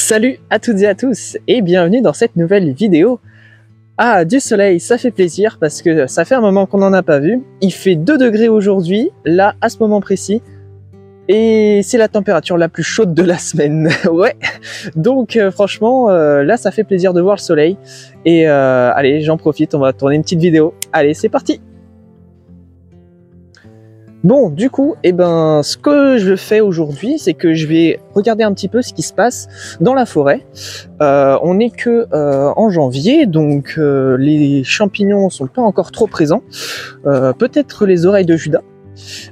Salut à toutes et à tous et bienvenue dans cette nouvelle vidéo. Ah, du soleil, ça fait plaisir parce que ça fait un moment qu'on n'en a pas vu. Il fait 2 degrés aujourd'hui, là, à ce moment précis. Et c'est la température la plus chaude de la semaine. Ouais, donc franchement, là, ça fait plaisir de voir le soleil. Et allez, j'en profite, on va tourner une petite vidéo. Allez, c'est parti! Bon, du coup, ce que je fais aujourd'hui, c'est que je vais regarder un petit peu ce qui se passe dans la forêt. On n'est que en janvier, donc les champignons sont pas encore trop présents. Peut-être les oreilles de Judas.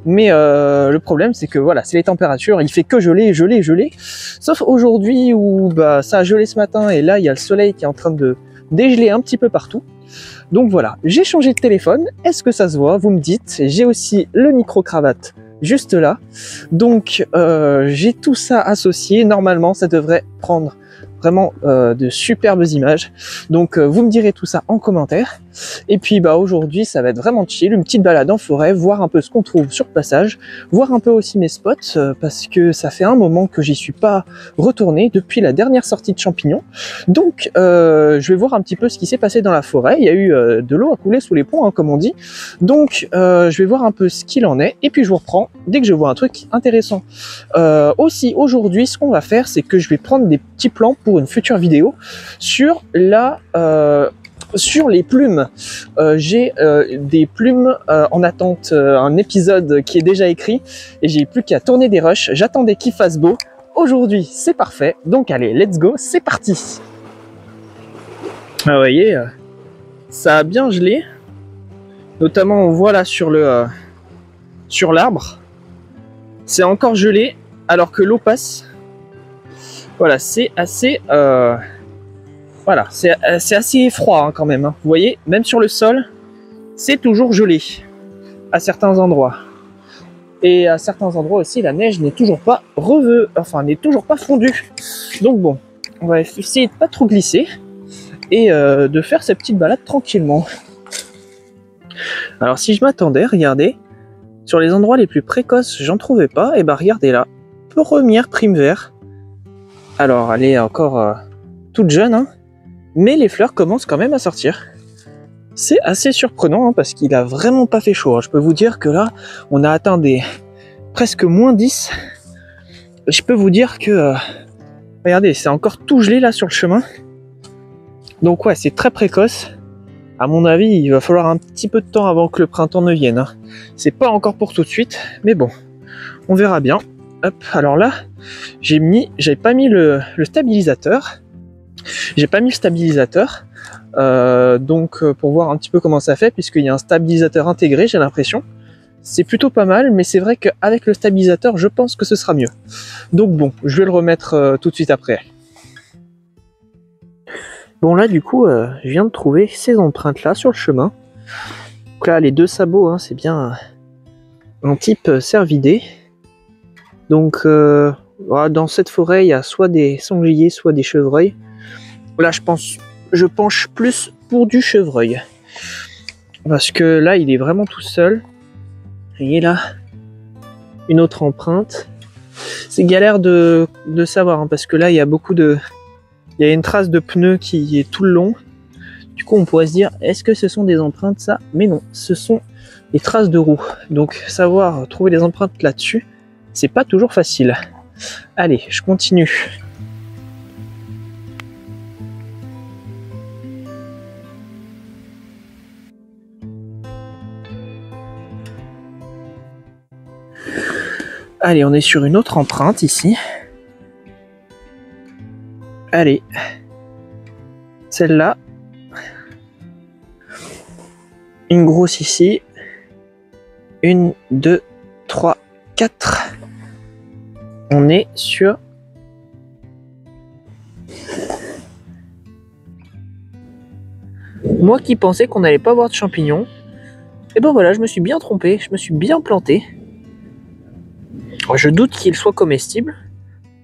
Mais le problème, c'est que voilà, c'est les températures, il fait que geler. Sauf aujourd'hui où ça a gelé ce matin et là, il y a le soleil qui est en train de dégeler un petit peu partout. Donc voilà, j'ai changé de téléphone. Est-ce que ça se voit? Vous me dites. J'ai aussi le micro-cravate juste là. Donc j'ai tout ça associé. Normalement, ça devrait prendre vraiment de superbes images. Donc vous me direz tout ça en commentaire. Et puis aujourd'hui, ça va être vraiment chill, une petite balade en forêt, voir un peu ce qu'on trouve sur le passage, voir un peu aussi mes spots, parce que ça fait un moment que j'y suis pas retourné depuis la dernière sortie de champignons. Donc je vais voir un petit peu ce qui s'est passé dans la forêt. Il y a eu de l'eau à couler sous les ponts, hein, comme on dit. Donc je vais voir un peu ce qu'il en est, et puis je vous reprends dès que je vois un truc intéressant. Aussi aujourd'hui, ce qu'on va faire, c'est que je vais prendre des petits plans pour une future vidéo sur sur les plumes. J'ai des plumes en attente, un épisode qui est déjà écrit et j'ai plus qu'à tourner des rushs. J'attendais qu'il fasse beau. Aujourd'hui, c'est parfait. Donc allez, let's go, c'est parti. Vous voyez, ça a bien gelé. Notamment, on voit là sur l'arbre. C'est encore gelé alors que l'eau passe. Voilà, c'est assez voilà, c'est assez froid hein, quand même. Hein. Vous voyez, même sur le sol, c'est toujours gelé à certains endroits. Et à certains endroits aussi, la neige n'est toujours pas n'est toujours pas fondue. Donc bon, on va essayer de pas trop glisser et de faire cette petite balade tranquillement. Alors si je m'attendais, regardez, sur les endroits les plus précoces, j'en trouvais pas. Et regardez là, première prime vert. Alors elle est encore toute jeune, hein, mais les fleurs commencent quand même à sortir. C'est assez surprenant hein, parce qu'il a vraiment pas fait chaud. Je peux vous dire que là, on a atteint des presque moins 10. Je peux vous dire que regardez, c'est encore tout gelé là sur le chemin. Donc ouais, c'est très précoce. À mon avis, il va falloir un petit peu de temps avant que le printemps ne vienne. Hein. C'est pas encore pour tout de suite, mais bon, on verra bien. Hop, alors là, j'avais pas mis le stabilisateur. J'ai pas mis le stabilisateur, donc pour voir un petit peu comment ça fait, puisqu'il y a un stabilisateur intégré, j'ai l'impression. C'est plutôt pas mal, mais c'est vrai qu'avec le stabilisateur, je pense que ce sera mieux. Donc bon, je vais le remettre tout de suite après. Bon là, du coup, je viens de trouver ces empreintes-là sur le chemin. Donc là, les 2 sabots, hein, c'est bien un type cervidé. Donc voilà, dans cette forêt, il y a soit des sangliers, soit des chevreuils. Là, je penche plus pour du chevreuil. Parce que là, il est vraiment tout seul. Vous voyez là, une autre empreinte. C'est galère de savoir, hein, parce que là, il y a il y a une trace de pneu qui est tout le long. Du coup, on pourrait se dire, est-ce que ce sont des empreintes, ça? Mais non, ce sont des traces de roues. Donc, savoir trouver des empreintes là-dessus, c'est pas toujours facile. Allez, je continue. Allez, on est sur une autre empreinte ici. Allez. Celle-là. Une grosse ici. 1, 2, 3, 4. On est sur... Moi qui pensais qu'on n'allait pas voir de champignons, et voilà, je me suis bien trompé, je me suis bien planté. Je doute qu'il soit comestible,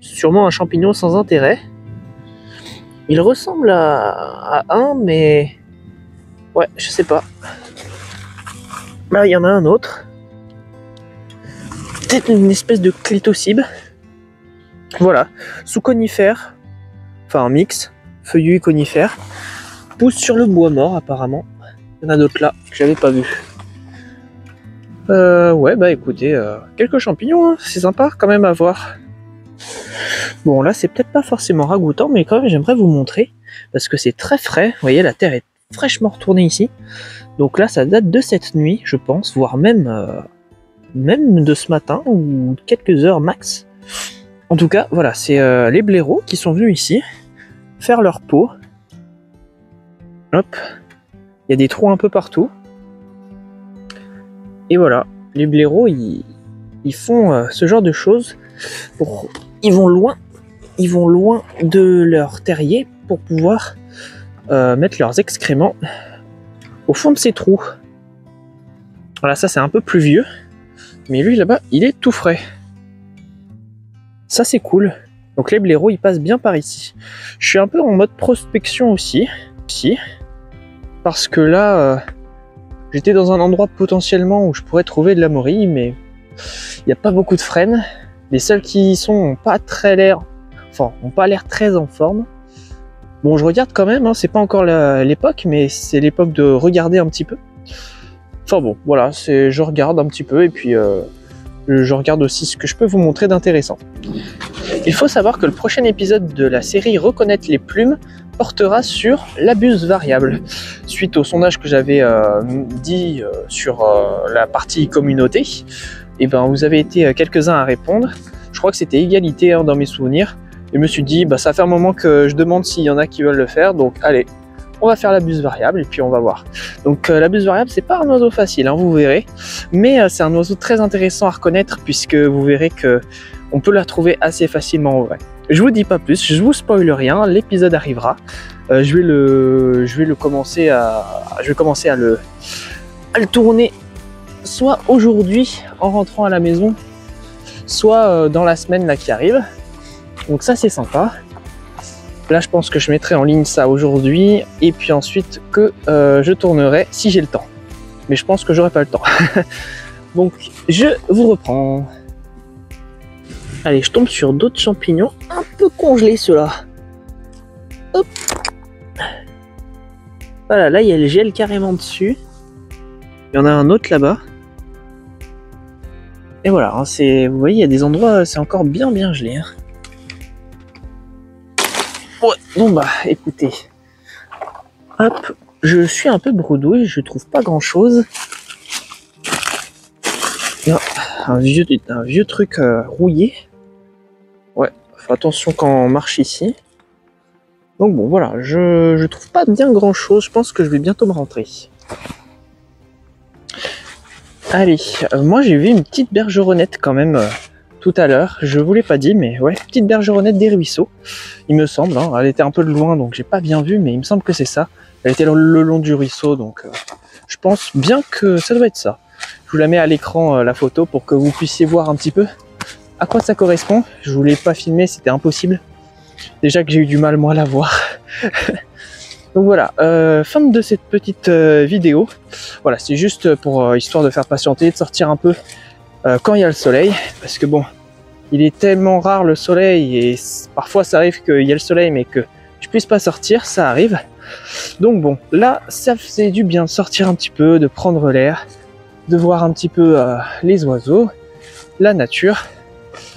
sûrement un champignon sans intérêt. Il ressemble à un, mais... Ouais, je sais pas. Là, il y en a un autre. Peut-être une espèce de clitocybe. Voilà, sous conifère. enfin un mix, feuillu et conifère, pousse sur le bois mort apparemment. Il y en a d'autres là que j'avais pas vu. Ouais, bah écoutez, quelques champignons, hein, c'est sympa quand même à voir. Bon, là c'est peut-être pas forcément ragoûtant, mais quand même j'aimerais vous montrer, parce que c'est très frais. Vous voyez, la terre est fraîchement retournée ici. Donc là, ça date de cette nuit, je pense, voire même, même de ce matin, ou quelques heures max. En tout cas, voilà, c'est les blaireaux qui sont venus ici faire leur pot. Hop, il y a des trous un peu partout. Et voilà, les blaireaux, ils font ce genre de choses. Ils vont loin de leur terrier pour pouvoir mettre leurs excréments au fond de ces trous. Voilà, ça c'est un peu plus vieux, mais lui là-bas, il est tout frais. Ça c'est cool. Donc les blaireaux, ils passent bien par ici. Je suis un peu en mode prospection aussi, parce que là, j'étais dans un endroit potentiellement où je pourrais trouver de la morille, mais il n'y a pas beaucoup de frênes. Les seuls qui y sont n'ont pas l'air très en forme. Bon, je regarde quand même, hein, c'est pas encore l'époque, mais c'est l'époque de regarder un petit peu. Enfin bon, voilà, je regarde un petit peu et puis je regarde aussi ce que je peux vous montrer d'intéressant. Il faut savoir que le prochain épisode de la série Reconnaître les plumes portera sur l'abus variable. Suite au sondage que j'avais dit sur la partie communauté, et ben vous avez été quelques-uns à répondre. Je crois que c'était égalité dans mes souvenirs. Et je me suis dit, bah, ça fait un moment que je demande s'il y en a qui veulent le faire, donc allez, on va faire l'abus variable et puis on va voir. Donc l'abus variable, c'est pas un oiseau facile, hein, vous verrez, mais c'est un oiseau très intéressant à reconnaître puisque vous verrez que on peut la trouver assez facilement en vrai. Je vous dis pas plus, je vous spoil rien, l'épisode arrivera. Je vais commencer à le tourner soit aujourd'hui en rentrant à la maison, soit dans la semaine là qui arrive. Donc ça c'est sympa. Là je pense que je mettrai en ligne ça aujourd'hui et puis ensuite que je tournerai si j'ai le temps. Mais je pense que j'aurai pas le temps. Donc je vous reprends. Allez, je tombe sur d'autres champignons un peu congelés ceux-là. Hop. Voilà, là il y a le gel carrément dessus. Il y en a un autre là-bas. Et voilà, hein, vous voyez, il y a des endroits, c'est encore bien gelé. Hein. Ouais, bon bah, écoutez. Hop, je suis un peu bredouille, je trouve pas grand-chose. Un vieux truc rouillé. Ouais, faut attention quand on marche ici. Donc bon, voilà, je trouve pas bien grand-chose, je pense que je vais bientôt me rentrer. Allez, moi j'ai vu une petite bergeronnette quand même tout à l'heure, je vous l'ai pas dit, mais ouais, petite bergeronnette des ruisseaux, il me semble, hein. Elle était un peu de loin donc j'ai pas bien vu, mais il me semble que c'est ça. Elle était le long du ruisseau, donc je pense bien que ça doit être ça. Je vous la mets à l'écran la photo pour que vous puissiez voir un petit peu à quoi ça correspond. Je vous l'ai pas filmé, c'était impossible. Déjà que j'ai eu du mal moi à la voir. Donc voilà, fin de cette petite vidéo. Voilà, c'est juste pour histoire de faire patienter, de sortir un peu quand il y a le soleil. Parce que bon, il est tellement rare le soleil et parfois ça arrive qu'il y a le soleil mais que je puisse pas sortir, ça arrive. Donc bon, là ça faisait du bien de sortir un petit peu, de prendre l'air, de voir un petit peu les oiseaux, la nature.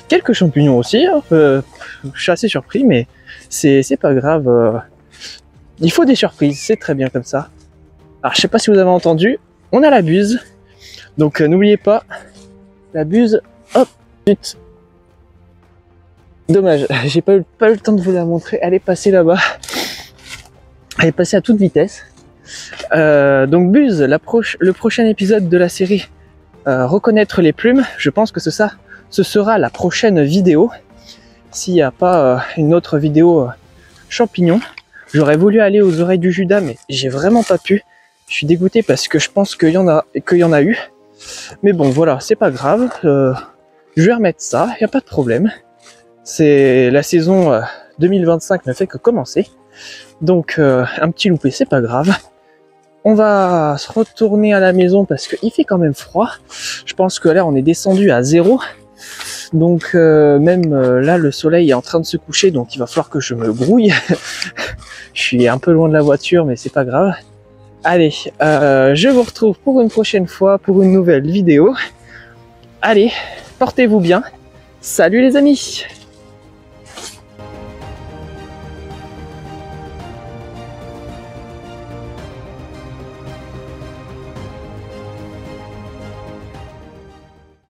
Quelques champignons aussi, hein. Je suis assez surpris mais c'est pas grave. Il faut des surprises, c'est très bien comme ça. Alors je sais pas si vous avez entendu, on a la buse. Donc n'oubliez pas, la buse, hop, zut. Dommage, j'ai pas eu le temps de vous la montrer, elle est passée là-bas. Elle est passée à toute vitesse. Donc buse, le prochain épisode de la série Reconnaître les plumes, je pense que ce sera la prochaine vidéo. S'il n'y a pas une autre vidéo champignons. J'aurais voulu aller aux oreilles du Judas, mais j'ai vraiment pas pu. Je suis dégoûté parce que je pense qu'il y en a eu. Mais bon, voilà, c'est pas grave. Je vais remettre ça, il n'y a pas de problème. C'est la saison 2025 ne fait que commencer. Donc, un petit loupé, c'est pas grave. On va se retourner à la maison parce qu'il fait quand même froid. Je pense que là, on est descendu à 0. Donc même là le soleil est en train de se coucher, donc il va falloir que je me grouille. Je suis un peu loin de la voiture mais c'est pas grave. Allez, je vous retrouve pour une prochaine fois pour une nouvelle vidéo. Allez, portez-vous bien. Salut les amis!